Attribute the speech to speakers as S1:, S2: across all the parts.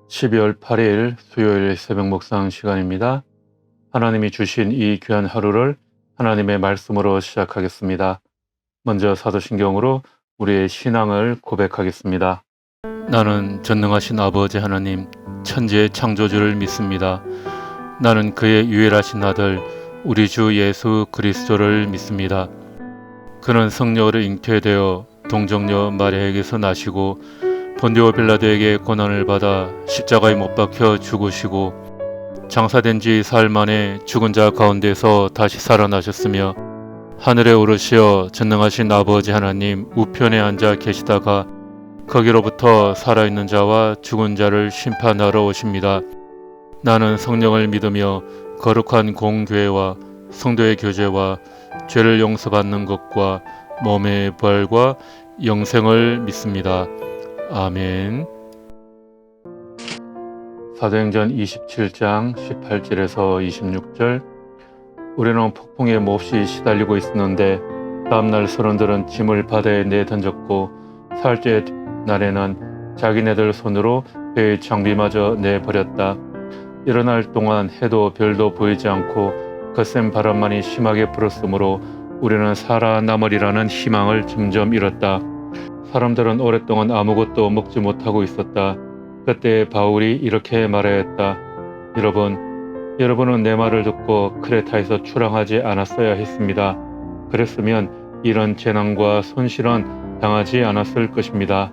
S1: 12월 8일 수요일 새벽 묵상 시간입니다. 하나님이 주신 이 귀한 하루를 하나님의 말씀으로 시작하겠습니다. 먼저 사도신경으로 우리의 신앙을 고백하겠습니다. 나는 전능하신 아버지 하나님, 천지의 창조주를 믿습니다. 나는 그의 유일하신 아들, 우리 주 예수 그리스도를 믿습니다. 그는 성령으로 잉태되어 동정녀 마리아에게서 나시고 본디오 빌라도에게 고난을 받아 십자가에 못 박혀 죽으시고 장사된 지 사흘 만에 죽은 자 가운데서 다시 살아나셨으며 하늘에 오르시어 전능하신 아버지 하나님 우편에 앉아 계시다가 거기로부터 살아있는 자와 죽은 자를 심판하러 오십니다. 나는 성령을 믿으며 거룩한 공교회와 성도의 교제와 죄를 용서받는 것과 몸의 부활과 영생을 믿습니다. 아멘. 사도행전 27장 18절에서 26절. 우리는 폭풍에 몹시 시달리고 있었는데 다음날 선원들은 짐을 바다에 내던졌고 사흘째 날에는 자기네들 손으로 배의 장비마저 내버렸다. 일어날 동안 해도 별도 보이지 않고 거센 바람만이 심하게 불었으므로 우리는 살아남으리라는 희망을 점점 잃었다. 사람들은 오랫동안 아무것도 먹지 못하고 있었다. 그때 바울이 이렇게 말하였다. 여러분은 내 말을 듣고 크레타에서 출항하지 않았어야 했습니다. 그랬으면 이런 재난과 손실은 당하지 않았을 것입니다.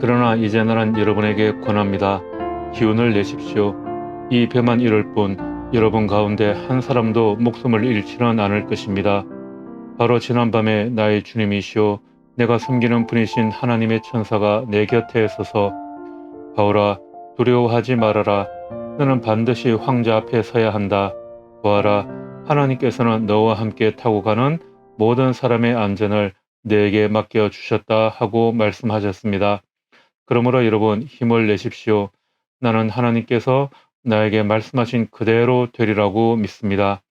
S1: 그러나 이제 나는 여러분에게 권합니다. 기운을 내십시오. 이 배만 이룰 뿐 여러분 가운데 한 사람도 목숨을 잃지는 않을 것입니다. 바로 지난밤에 나의 주님이시오 내가 섬기는 분이신 하나님의 천사가 내 곁에 서서 바울아 두려워하지 말아라. 너는 반드시 황제 앞에 서야 한다. 보아라 하나님께서는 너와 함께 타고 가는 모든 사람의 안전을 내게 맡겨주셨다 하고 말씀하셨습니다. 그러므로 여러분 힘을 내십시오. 나는 하나님께서 나에게 말씀하신 그대로 되리라고 믿습니다.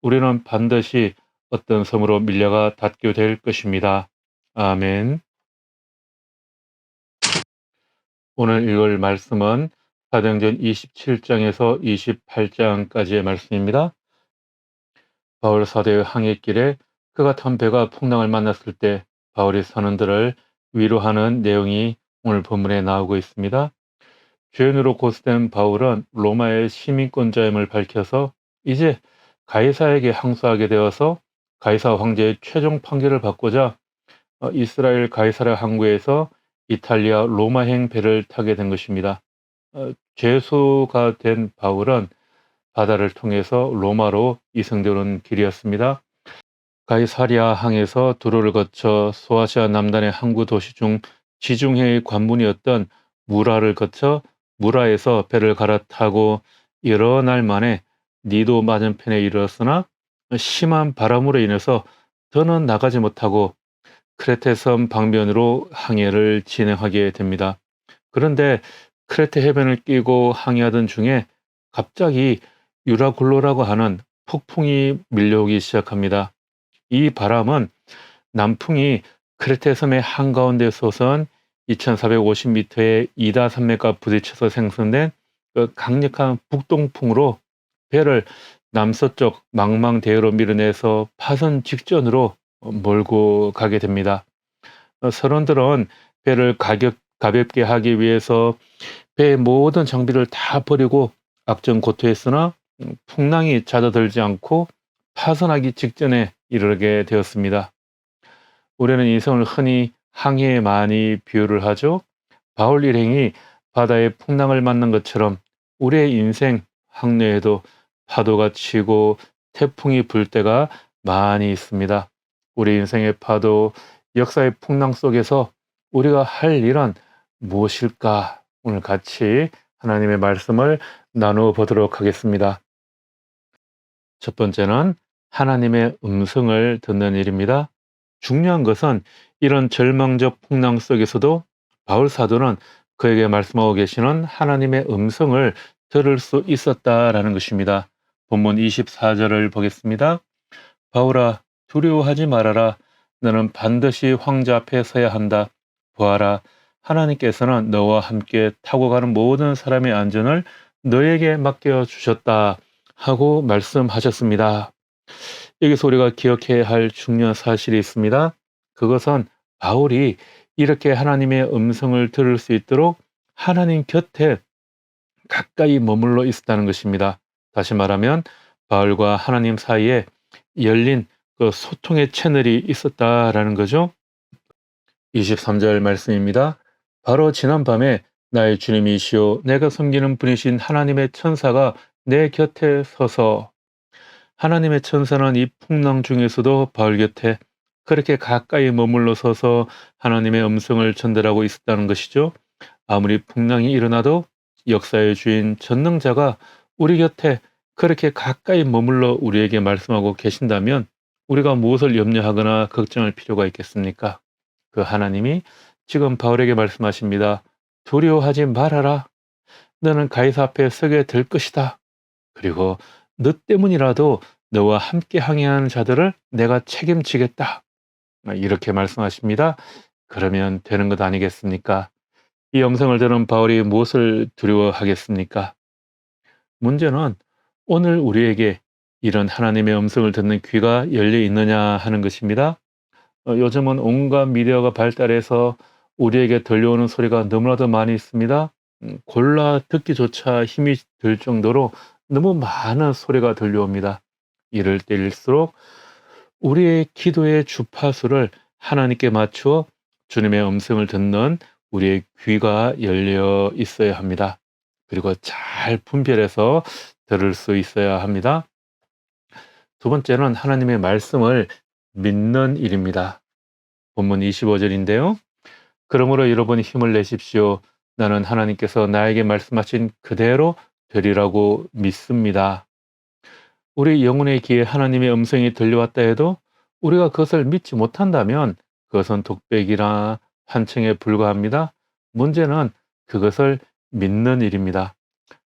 S1: 우리는 반드시 어떤 섬으로 밀려가 닿게 될 것입니다. 아멘. 오늘 읽을 말씀은 사도행전 27장에서 28장까지의 말씀입니다. 바울 사도의 항해길에 그가 탄 배가 풍랑을 만났을 때 바울이 선원들을 위로하는 내용이 오늘 본문에 나오고 있습니다. 죄인으로 고소된 바울은 로마의 시민권자임을 밝혀서 이제 가이사에게 항소하게 되어서 가이사 황제의 최종 판결을 받고자 이스라엘 가이사랴 항구에서 이탈리아 로마행 배를 타게 된 것입니다. 죄수가 된 바울은 바다를 통해서 로마로 이승되는 길이었습니다. 가이사랴 항에서 도로를 거쳐 소아시아 남단의 항구 도시 중 지중해의 관문이었던 무라를 거쳐 무라에서 배를 갈아타고 여러 날 만에 니도 맞은편에 이르렀으나 심한 바람으로 인해서 더는 나가지 못하고 크레테 섬 방면으로 항해를 진행하게 됩니다. 그런데 크레테 해변을 끼고 항해하던 중에 갑자기 유라굴로라고 하는 폭풍이 밀려오기 시작합니다. 이 바람은 남풍이 크레테 섬의 한가운데 솟은 2450m의 이다 산맥과 부딪혀서 생성된 그 강력한 북동풍으로 배를 남서쪽 망망대해로 밀어내서 파선 직전으로 몰고 가게 됩니다. 선원들은 배를 가볍게 하기 위해서 배의 모든 장비를 다 버리고 악전고투했으나 풍랑이 잦아들지 않고 파선하기 직전에 이르게 되었습니다. 우리는 이 성을 흔히 항해에 많이 비유를 하죠. 바울 일행이 바다에 풍랑을 맞는 것처럼 우리의 인생 항로에도 파도가 치고 태풍이 불 때가 많이 있습니다. 우리 인생의 파도, 역사의 풍랑 속에서 우리가 할 일은 무엇일까? 오늘 같이 하나님의 말씀을 나누어 보도록 하겠습니다. 첫 번째는 하나님의 음성을 듣는 일입니다. 중요한 것은 이런 절망적 풍랑 속에서도 바울 사도는 그에게 말씀하고 계시는 하나님의 음성을 들을 수 있었다라는 것입니다. 본문 24절을 보겠습니다. 바울아 두려워하지 말아라. 너는 반드시 황제 앞에 서야 한다. 보아라 하나님께서는 너와 함께 타고 가는 모든 사람의 안전을 너에게 맡겨 주셨다 하고 말씀하셨습니다. 여기서 우리가 기억해야 할 중요한 사실이 있습니다. 그것은 바울이 이렇게 하나님의 음성을 들을 수 있도록 하나님 곁에 가까이 머물러 있었다는 것입니다. 다시 말하면 바울과 하나님 사이에 열린 그 소통의 채널이 있었다라는 거죠. 23절 말씀입니다. 바로 지난밤에 나의 주님이시오 내가 섬기는 분이신 하나님의 천사가 내 곁에 서서, 하나님의 천사는 이 풍랑 중에서도 바울 곁에 그렇게 가까이 머물러 서서 하나님의 음성을 전달하고 있었다는 것이죠. 아무리 풍랑이 일어나도 역사의 주인 전능자가 우리 곁에 그렇게 가까이 머물러 우리에게 말씀하고 계신다면 우리가 무엇을 염려하거나 걱정할 필요가 있겠습니까? 그 하나님이 지금 바울에게 말씀하십니다. 두려워하지 말아라. 너는 가이사 앞에 서게 될 것이다. 그리고 너 때문이라도 너와 함께 항해하는 자들을 내가 책임지겠다. 이렇게 말씀하십니다. 그러면 되는 것 아니겠습니까? 이 음성을 들은 바울이 무엇을 두려워하겠습니까? 문제는 오늘 우리에게 이런 하나님의 음성을 듣는 귀가 열려 있느냐 하는 것입니다. 요즘은 온갖 미디어가 발달해서 우리에게 들려오는 소리가 너무나도 많이 있습니다. 골라 듣기조차 힘이 들 정도로 너무 많은 소리가 들려옵니다. 이럴 때일수록 우리의 기도의 주파수를 하나님께 맞추어 주님의 음성을 듣는 우리의 귀가 열려 있어야 합니다. 그리고 잘 분별해서 들을 수 있어야 합니다. 두 번째는 하나님의 말씀을 믿는 일입니다. 본문 25절인데요. 그러므로 여러분이 힘을 내십시오. 나는 하나님께서 나에게 말씀하신 그대로 되리라고 믿습니다. 우리 영혼의 귀에 하나님의 음성이 들려왔다 해도 우리가 그것을 믿지 못한다면 그것은 독백이나 환청에 불과합니다. 문제는 그것을 믿는 일입니다.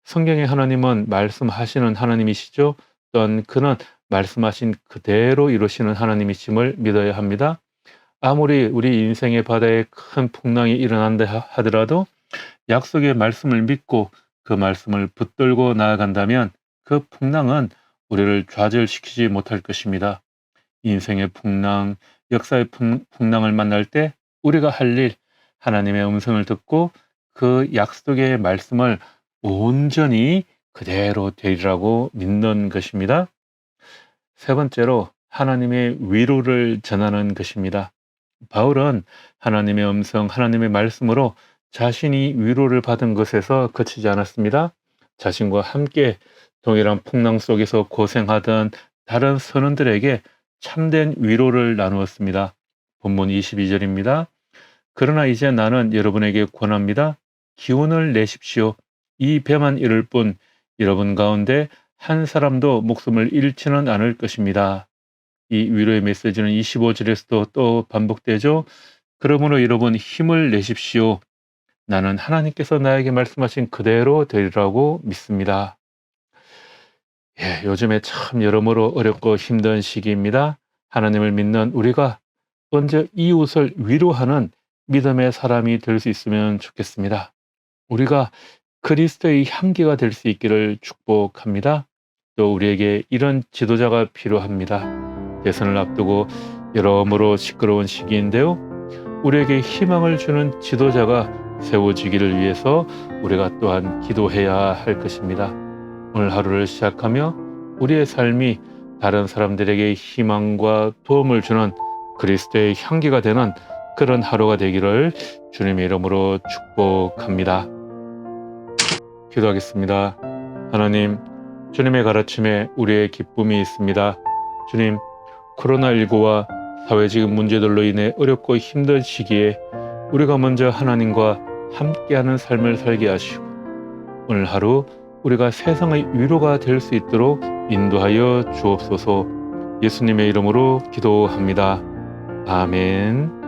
S1: 성경의 하나님은 말씀하시는 하나님이시죠. 또한 그는 말씀하신 그대로 이루시는 하나님이심을 믿어야 합니다. 아무리 우리 인생의 바다에 큰 풍랑이 일어난다 하더라도 약속의 말씀을 믿고 그 말씀을 붙들고 나아간다면 그 풍랑은 우리를 좌절시키지 못할 것입니다. 인생의 풍랑, 역사의 풍랑을 만날 때 우리가 할 일, 하나님의 음성을 듣고 그 약속의 말씀을 온전히 그대로 되리라고 믿는 것입니다. 세 번째로 하나님의 위로를 전하는 것입니다. 바울은 하나님의 음성, 하나님의 말씀으로 자신이 위로를 받은 것에서 그치지 않았습니다. 자신과 함께 동일한 풍랑 속에서 고생하던 다른 선원들에게 참된 위로를 나누었습니다. 본문 22절입니다. 그러나 이제 나는 여러분에게 권합니다. 기운을 내십시오. 이 배만 이를 뿐 여러분 가운데 한 사람도 목숨을 잃지는 않을 것입니다. 이 위로의 메시지는 25절에서도 또 반복되죠. 그러므로 여러분 힘을 내십시오. 나는 하나님께서 나에게 말씀하신 그대로 되리라고 믿습니다. 요즘에 참 여러모로 어렵고 힘든 시기입니다. 하나님을 믿는 우리가 먼저 이웃을 위로하는 믿음의 사람이 될 수 있으면 좋겠습니다. 우리가 그리스도의 향기가 될 수 있기를 축복합니다. 또 우리에게 이런 지도자가 필요합니다. 대선을 앞두고 여러모로 시끄러운 시기인데요. 우리에게 희망을 주는 지도자가 세워지기를 위해서 우리가 또한 기도해야 할 것입니다. 오늘 하루를 시작하며 우리의 삶이 다른 사람들에게 희망과 도움을 주는 그리스도의 향기가 되는 그런 하루가 되기를 주님의 이름으로 축복합니다. 기도하겠습니다. 하나님, 주님의 가르침에 우리의 기쁨이 있습니다. 주님, 코로나19와 사회적 문제들로 인해 어렵고 힘든 시기에 우리가 먼저 하나님과 함께하는 삶을 살게 하시고 오늘 하루 우리가 세상의 위로가 될 수 있도록 인도하여 주옵소서. 예수님의 이름으로 기도합니다. 아멘.